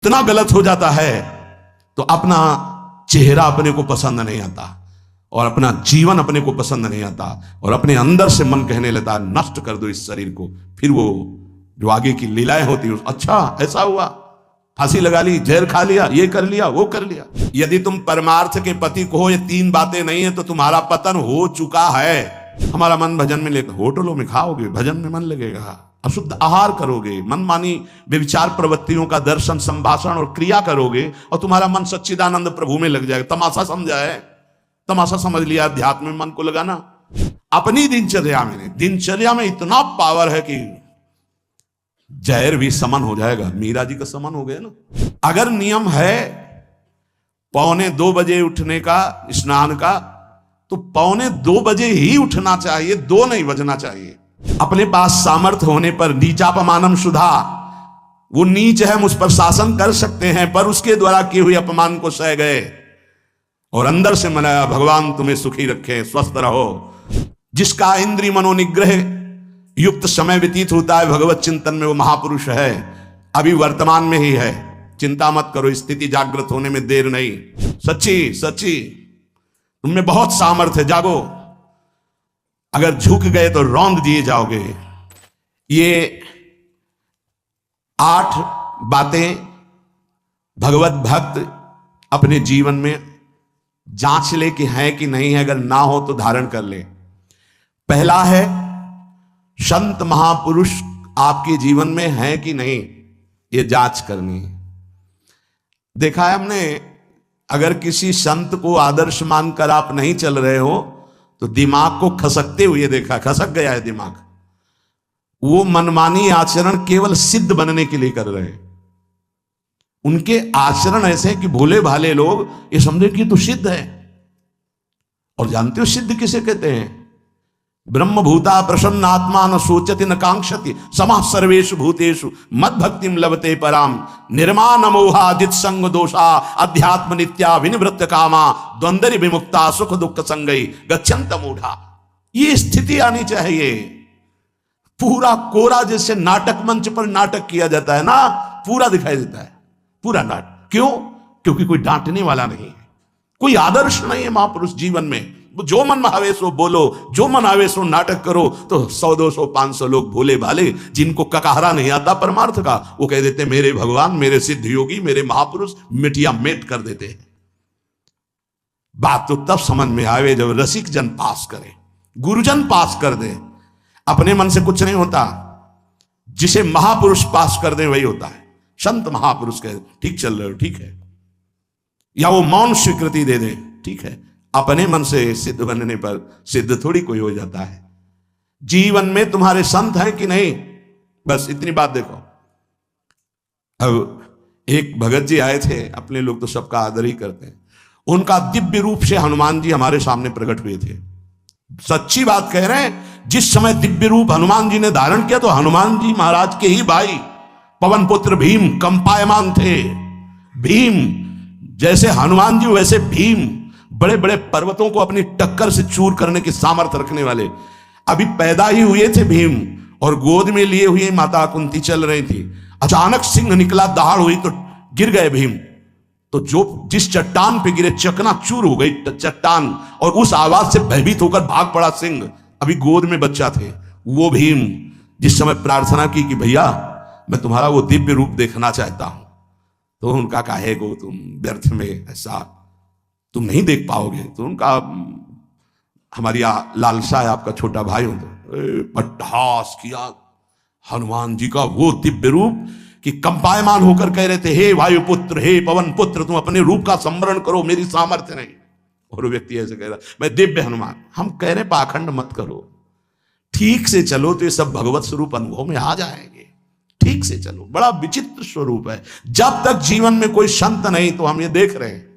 इतना गलत हो जाता है तो अपना चेहरा अपने को पसंद नहीं आता और अपना जीवन अपने को पसंद नहीं आता और अपने अंदर से मन कहने लगता है नष्ट कर दो इस शरीर को। फिर वो जो आगे की लीलाएं होती है, अच्छा ऐसा हुआ, फांसी लगा ली, जहर खा लिया, ये कर लिया, वो कर लिया। यदि तुम परमार्थ के पति को हो, ये तीन बातें नहीं है तो तुम्हारा पतन हो चुका है। हमारा मन भजन में लेकर होटलों में खाओगे, भजन में मन लगेगा, अशुद्ध आहार करोगे, मनमानी व्यभिचार प्रवृत्तियों का दर्शन, संभाषण और क्रिया करोगे और तुम्हारा मन सच्चिदानंद प्रभु में लग जाएगा। तमाशा समझा है, तमाशा समझ लिया, अध्यात्म में मन को लगाना। अपनी दिनचर्या में इतना पावर है कि जहर भी समन हो जाएगा। मीरा जी का समन हो गया ना। अगर नियम है 1:45 बजे उठने का, स्नान का, तो 1:45 बजे ही उठना चाहिए, 2 नहीं बजना चाहिए। अपने पास सामर्थ्य होने पर नीचापमानम सुधा, वो नीच है, मुझ पर शासन कर सकते हैं, पर उसके द्वारा किए हुए अपमान को सह गए और अंदर से मनाया भगवान तुम्हें सुखी रखे, स्वस्थ रहो। जिसका इंद्रिय मनोनिग्रह युक्त समय व्यतीत होता है भगवत चिंतन में, वो महापुरुष है। अभी वर्तमान में ही है, चिंता मत करो, स्थिति जागृत होने में देर नहीं। सच्ची सच्ची तुमने बहुत सामर्थ्य, जागो। अगर झुक गए तो रौंद दिए जाओगे। ये 8 बातें भगवत भक्त अपने जीवन में जांच ले कि है कि नहीं है, अगर ना हो तो धारण कर ले। पहला है संत महापुरुष आपके जीवन में है कि नहीं, ये जांच करनी है। देखा है हमने, अगर किसी संत को आदर्श मानकर आप नहीं चल रहे हो तो दिमाग को खसकते हुए देखा, खसक गया है दिमाग। वो मनमानी आचरण केवल सिद्ध बनने के लिए कर रहे हैं। उनके आचरण ऐसे कि भोले भाले लोग ये समझे कि तो सिद्ध है। और जानते हो सिद्ध किसे कहते हैं? ब्रह्म भूता प्रसन्न आत्मा न सोचति न कांक्षति समः सर्वेषु भूतेषु मद भक्तिम लभते पराम निर्माण मोहादित संग दोषा अध्यात्म नित्या विनिवृत्त कामा द्वंद्व विमुक्ता सुख दुख संगई गच्छन्त मूढ़ा। ये स्थिति आनी चाहिए। पूरा कोरा जैसे नाटक मंच पर नाटक किया जाता है ना, पूरा दिखाई देता है, पूरा नाटक। क्यों? क्योंकि कोई डांटने वाला नहीं है, कोई आदर्श नहीं है महापुरुष जीवन में। जो मन में आवे सो बोलो, जो मन आवे सो नाटक करो, तो 100 200 500 लोग भोले भाले जिनको ककाहरा नहीं आता परमार्थ का, वो कह देते मेरे भगवान, मेरे सिद्ध योगी, मेरे महापुरुष, मिटिया मेट कर देते हैं। बात तो तब समझ में आवे जब रसिक जन पास करे, गुरुजन पास कर दे। अपने मन से कुछ नहीं होता, जिसे महापुरुष पास कर दे वही होता है। संत महापुरुष कहे ठीक चल रहे हो, ठीक है, या वो मौन स्वीकृति दे दे, ठीक है। अपने मन से सिद्ध बनने पर सिद्ध थोड़ी कोई हो जाता है। जीवन में तुम्हारे संत हैं कि नहीं, बस इतनी बात देखो। अब एक भगत जी आए थे, अपने लोग तो सबका आदर ही करते हैं। उनका दिव्य रूप से हनुमान जी हमारे सामने प्रकट हुए थे। सच्ची बात कह रहे हैं, जिस समय दिव्य रूप हनुमान जी ने धारण किया तो हनुमान जी महाराज के ही भाई पवन पुत्र भीम कंपायमान थे। भीम जैसे हनुमान जी वैसे भीम, बड़े बड़े पर्वतों को अपनी टक्कर से चूर करने की सामर्थ्य रखने वाले। अभी पैदा ही हुए थे भीम और गोद में लिए हुए माता कुंती चल रही थी। अचानक सिंह निकला, दहाड़ हुई तो गिर गए भीम। तो जो जिस चट्टान पे गिरे चकनाचूर हो गई चट्टान और उस आवाज से भयभीत होकर भाग पड़ा सिंह। अभी गोद में बच्चा थे। वो भीम जिस समय प्रार्थना की कि भैया मैं तुम्हारा वो दिव्य रूप देखना चाहता हूं, तो उनका काहे को तुम व्यर्थ में ऐसा तुम नहीं देख पाओगे। तो उनका हमारी लालसा है, आपका छोटा भाई हो। तो पट्टास किया हनुमान जी का वो दिव्य रूप कि कंपायमान होकर कह रहे थे हे वायुपुत्र, हे पवन पुत्र, तुम अपने रूप का स्मरण करो, मेरी सामर्थ्य नहीं। और वो व्यक्ति ऐसे कह रहा मैं दिव्य हनुमान। हम कह रहे पाखंड मत करो, ठीक से चलो तो ये सब भगवत स्वरूप अनुभव में आ जाएंगे। ठीक से चलो, बड़ा विचित्र स्वरूप है। जब तक जीवन में कोई संत नहीं तो हम ये देख रहे हैं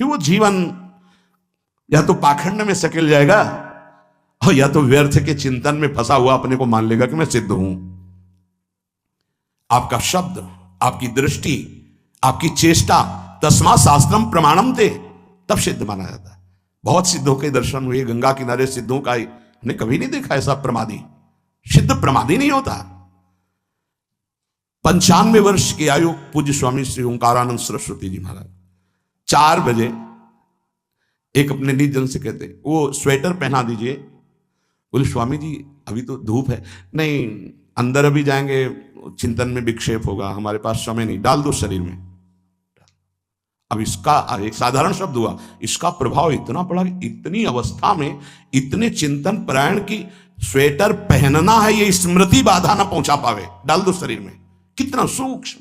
कि वो जीवन या तो पाखंड में सकेल जाएगा और या तो व्यर्थ के चिंतन में फंसा हुआ अपने को मान लेगा कि मैं सिद्ध हूं। आपका शब्द, आपकी दृष्टि, आपकी चेष्टा, तस्मा शास्त्रम प्रमाणम थे, तब सिद्ध माना जाता है। बहुत सिद्धों के दर्शन हुए, गंगा किनारे सिद्धों का हमने कभी नहीं देखा ऐसा प्रमादी। सिद्ध प्रमादी नहीं होता। 95 वर्ष की आयु पूज्य स्वामी श्री ओंकारानंद सरस्वती जी महाराज 4 बजे एक अपने निज जन से कहते, वो स्वेटर पहना दीजिए। बोले स्वामी जी अभी तो धूप है। नहीं, अंदर अभी जाएंगे, चिंतन में विक्षेप होगा, हमारे पास समय नहीं, डाल दो शरीर में। अब इसका एक साधारण शब्द हुआ, इसका प्रभाव इतना पड़ा कि इतनी अवस्था में इतने चिंतन परायण की स्वेटर पहनना है ये स्मृति बाधा ना पहुंचा पावे, डाल दो शरीर में। कितना सूक्ष्म।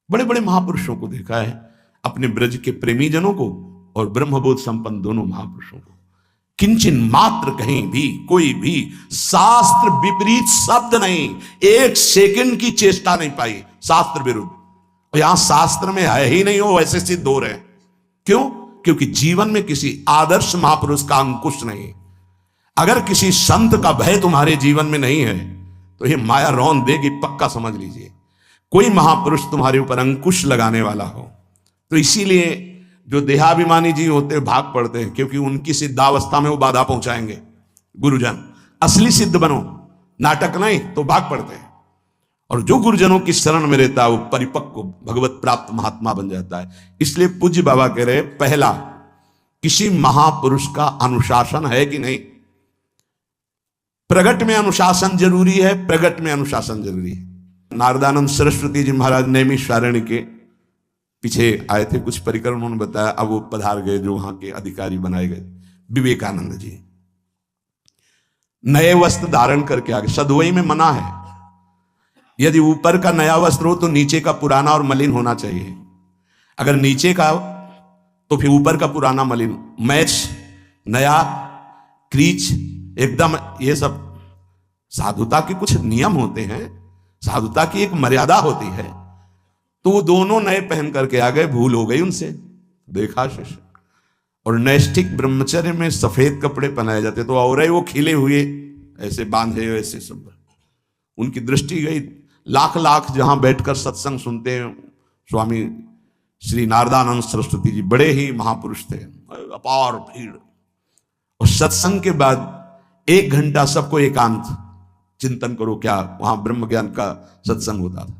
बड़े बड़े महापुरुषों को देखा है, अपने ब्रज के प्रेमी जनों को और ब्रह्मबोध संपन्न दोनों महापुरुषों को, किंचन मात्र कहीं भी कोई भी शास्त्र विपरीत शब्द नहीं, एक सेकंड की चेष्टा नहीं पाई शास्त्र विरुद्ध। और यहां शास्त्र में है ही नहीं, हो वैसे सिद्ध हो रहे। क्यों? क्योंकि जीवन में किसी आदर्श महापुरुष का अंकुश नहीं। अगर किसी संत का भय तुम्हारे जीवन में नहीं है तो ये माया रौन देगी, पक्का समझ लीजिए। कोई महापुरुष तुम्हारे ऊपर अंकुश लगाने वाला हो। तो इसीलिए जो देहाभिमानी जी होते हैं भाग पड़ते हैं, क्योंकि उनकी सिद्धावस्था में वो बाधा पहुंचाएंगे। गुरुजन असली सिद्ध बनो, नाटक नहीं, तो भाग पड़ते हैं। और जो गुरुजनों की शरण में रहता है वो परिपक्व भगवत प्राप्त महात्मा बन जाता है। इसलिए पूज्य बाबा कह रहे, पहला, किसी महापुरुष का अनुशासन है कि नहीं। प्रगट में अनुशासन जरूरी है, प्रगट में अनुशासन जरूरी है। नारदानंद सरस्वती जी महाराज नैमिषारण्य के पीछे आए थे, कुछ परिक्रम उन्होंने बताया, अब वो पधार गए जो वहां के अधिकारी बनाए गए, विवेकानंद जी। नए वस्त्र धारण करके आगे, सदवई में मना है, यदि ऊपर का नया वस्त्र हो तो नीचे का पुराना और मलिन होना चाहिए। अगर नीचे का तो फिर ऊपर का पुराना मलिन, मैच नया, क्रीच एकदम, ये सब साधुता के कुछ नियम होते हैं, साधुता की एक मर्यादा होती है। तो वो दोनों नए पहन करके आ गए, भूल हो गई उनसे, देखा शिष्य। और नैष्ठिक ब्रह्मचर्य में सफेद कपड़े पहनाए जाते, तो और वो खिले हुए ऐसे बांधे, ऐसे सब, उनकी दृष्टि गई। लाख लाख जहां बैठकर सत्संग सुनते हैं, स्वामी श्री नारदानंद सरस्वती जी बड़े ही महापुरुष थे, अपार भीड़। और सत्संग के बाद 1 घंटा सबको एकांत चिंतन करो, क्या वहां ब्रह्म ज्ञान का सत्संग होता था।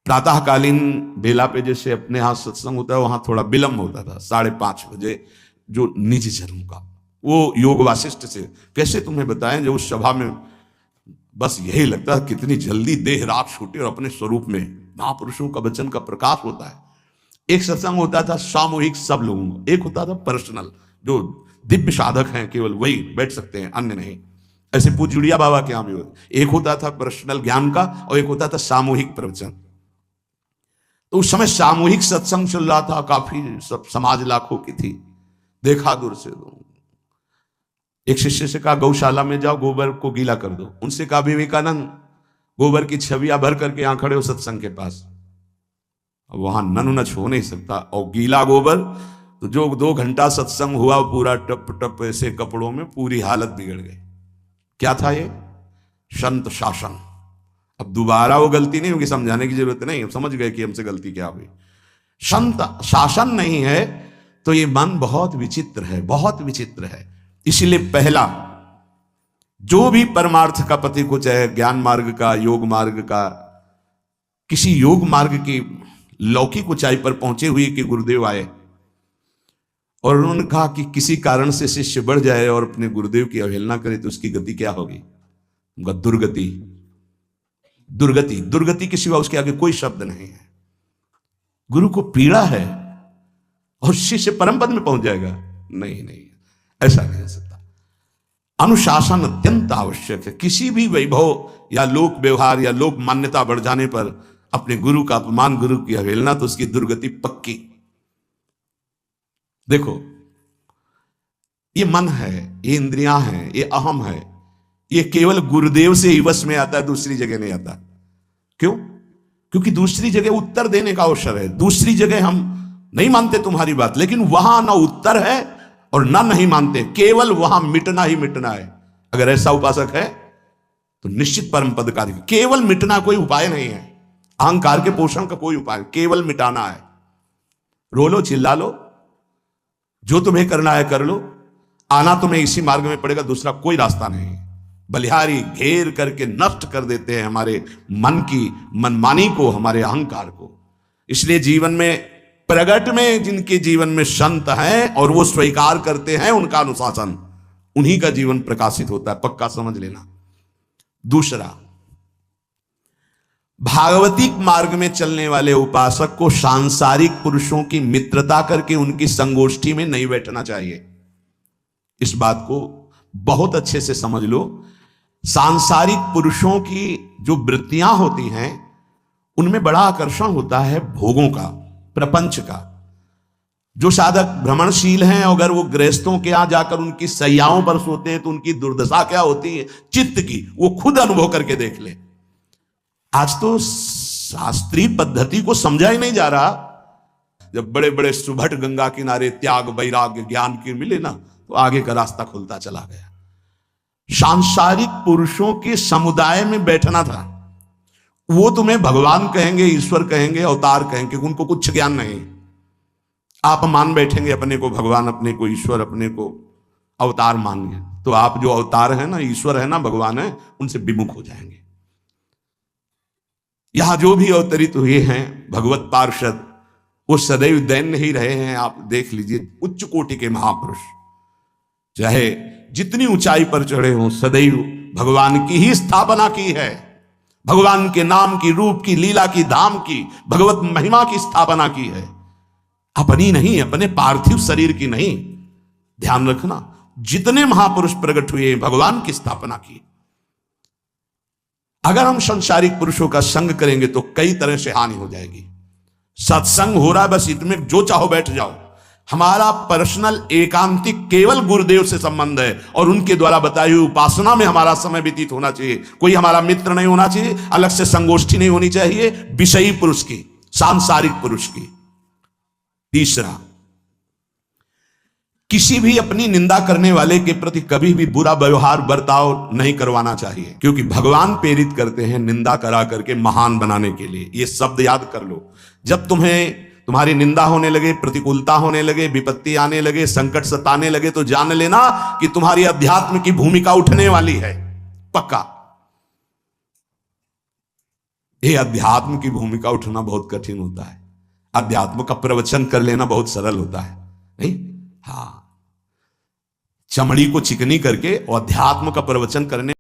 प्रातःकालीन बेला पे जैसे अपने यहां सत्संग होता है, वहां थोड़ा विलंब होता था, 5:30 बजे, जो निज जनों का, वो योग वासिष्ठ से कैसे तुम्हें बताएं, जो उस सभा में बस यही लगता है कितनी जल्दी देह रात छूटे और अपने स्वरूप में महापुरुषों का वचन का प्रकाश होता है। एक सत्संग होता था सामूहिक सब लोगों का, एक होता था पर्सनल, जो दिव्य साधक हैं केवल वही बैठ सकते हैं, अन्य नहीं। ऐसे पूज्य जुड़िया बाबा के यहाँ भी एक होता था पर्सनल ज्ञान का और एक होता था सामूहिक प्रवचन। तो उस समय सामूहिक सत्संग चल रहा था, काफी सब समाज लाखों की थी, देखा दूर से। एक शिष्य से कहा गौशाला में जाओ, गोबर को गीला कर दो। उनसे कहा विवेकानंद गोबर की छवियां भर करके यहां खड़े हो सत्संग के पास, वहां नन नच हो नहीं सकता, और गीला गोबर, तो जो 2 घंटा सत्संग हुआ पूरा टप टप ऐसे कपड़ों में, पूरी हालत बिगड़ गई। क्या था ये? संत शासन। अब दोबारा वो गलती नहीं होगी, समझाने की जरूरत नहीं, समझ गए कि हमसे गलती क्या हुई। संत शासन नहीं है तो ये मन बहुत विचित्र है, बहुत विचित्र है। इसलिए पहला, जो भी परमार्थ का पति को, चाहे ज्ञान मार्ग का, योग मार्ग का, किसी योग मार्ग की लौकिक ऊंचाई पर पहुंचे हुए कि गुरुदेव आए और उन्होंने कहा कि किसी कारण से शिष्य बढ़ जाए और अपने गुरुदेव की अवहेलना करे तो उसकी गति क्या होगी? उनका दुर्गति। दुर्गति, दुर्गति के सिवा उसके आगे कोई शब्द नहीं है। गुरु को पीड़ा है और शिष्य परम पद में पहुंच जाएगा? नहीं नहीं, ऐसा नहीं हो सकता। अनुशासन अत्यंत आवश्यक है। किसी भी वैभव या लोक व्यवहार या लोक मान्यता बढ़ जाने पर अपने गुरु का अपमान, गुरु की अवहेलना, तो उसकी दुर्गति पक्की। देखो, ये मन है, ये इंद्रियां हैं, ये अहम है, ये केवल गुरुदेव से ही वश में आता है, दूसरी जगह नहीं आता। क्यों? क्योंकि दूसरी जगह उत्तर देने का अवसर है। दूसरी जगह हम नहीं मानते तुम्हारी बात, लेकिन वहां ना उत्तर है और ना नहीं मानते, केवल वहां मिटना ही मिटना है। अगर ऐसा उपासक है तो निश्चित परम पद कार्य, केवल मिटना कोई उपाय नहीं है। अहंकार के पोषण का कोई उपाय, केवल मिटाना है। रो लो, चिल्ला लो, जो तुम्हें करना है कर लो, आना तुम्हें इसी मार्ग में पड़ेगा, दूसरा कोई रास्ता नहीं। बलिहारी घेर करके नष्ट कर देते हैं हमारे मन की मनमानी को, हमारे अहंकार को। इसलिए जीवन में प्रगट में जिनके जीवन में संत हैं और वो स्वीकार करते हैं उनका अनुशासन, उन्हीं का जीवन प्रकाशित होता है, पक्का समझ लेना। दूसरा, भागवतिक मार्ग में चलने वाले उपासक को सांसारिक पुरुषों की मित्रता करके उनकी संगोष्ठी में नहीं बैठना चाहिए। इस बात को बहुत अच्छे से समझ लो। सांसारिक पुरुषों की जो वृत्तियां होती हैं उनमें बड़ा आकर्षण होता है भोगों का, प्रपंच का। जो साधक भ्रमणशील हैं, अगर वो गृहस्थों के यहां जाकर उनकी सैयाओं पर सोते हैं तो उनकी दुर्दशा क्या होती है चित्त की, वो खुद अनुभव करके देख ले। आज तो शास्त्रीय पद्धति को समझा ही नहीं जा रहा। जब बड़े बड़े सुभट गंगा किनारे त्याग वैराग्य ज्ञान की मिले ना, तो आगे का रास्ता खुलता चला गया। सांसारिक पुरुषों के समुदाय में बैठना था। वो तुम्हें भगवान कहेंगे, ईश्वर कहेंगे, अवतार कहेंगे, उनको कुछ ज्ञान नहीं। आप मान बैठेंगे अपने को भगवान, अपने को ईश्वर, अपने को अवतार मानिए, तो आप जो अवतार है ना, ईश्वर है ना, भगवान है, उनसे विमुख हो जाएंगे। यहां जो भी अवतरित हुए हैं भगवत पार्षद, वो सदैव दैन्य ही रहे हैं। आप देख लीजिए, उच्च कोटि के महापुरुष चाहे जितनी ऊंचाई पर चढ़े हों, सदैव भगवान की ही स्थापना की है। भगवान के नाम की, रूप की, लीला की, धाम की, भगवत महिमा की स्थापना की है, अपनी नहीं, अपने पार्थिव शरीर की नहीं। ध्यान रखना, जितने महापुरुष प्रकट हुए भगवान की स्थापना की। अगर हम संसारिक पुरुषों का संग करेंगे तो कई तरह से हानि हो जाएगी। सत्संग हो रहा है, बस इतने जो चाहो बैठ जाओ। हमारा पर्सनल एकांतिक केवल गुरुदेव से संबंध है और उनके द्वारा बताई हुई उपासना में हमारा समय व्यतीत होना चाहिए। कोई हमारा मित्र नहीं होना चाहिए, अलग से संगोष्ठी नहीं होनी चाहिए विषयी पुरुष की, सांसारिक पुरुष की। तीसरा, किसी भी अपनी निंदा करने वाले के प्रति कभी भी बुरा व्यवहार बर्ताव नहीं करवाना चाहिए, क्योंकि भगवान प्रेरित करते हैं निंदा करा करके महान बनाने के लिए। ये शब्द याद कर लो। जब तुम्हारी निंदा होने लगे, प्रतिकूलता होने लगे, विपत्ति आने लगे, संकट सताने लगे, तो जान लेना कि तुम्हारी अध्यात्म की भूमिका उठने वाली है, पक्का। ये अध्यात्म की भूमिका उठना बहुत कठिन होता है। अध्यात्म का प्रवचन कर लेना बहुत सरल होता है, नहीं? हाँ, चमड़ी को चिकनी करके और अध्यात्म का प्रवचन करने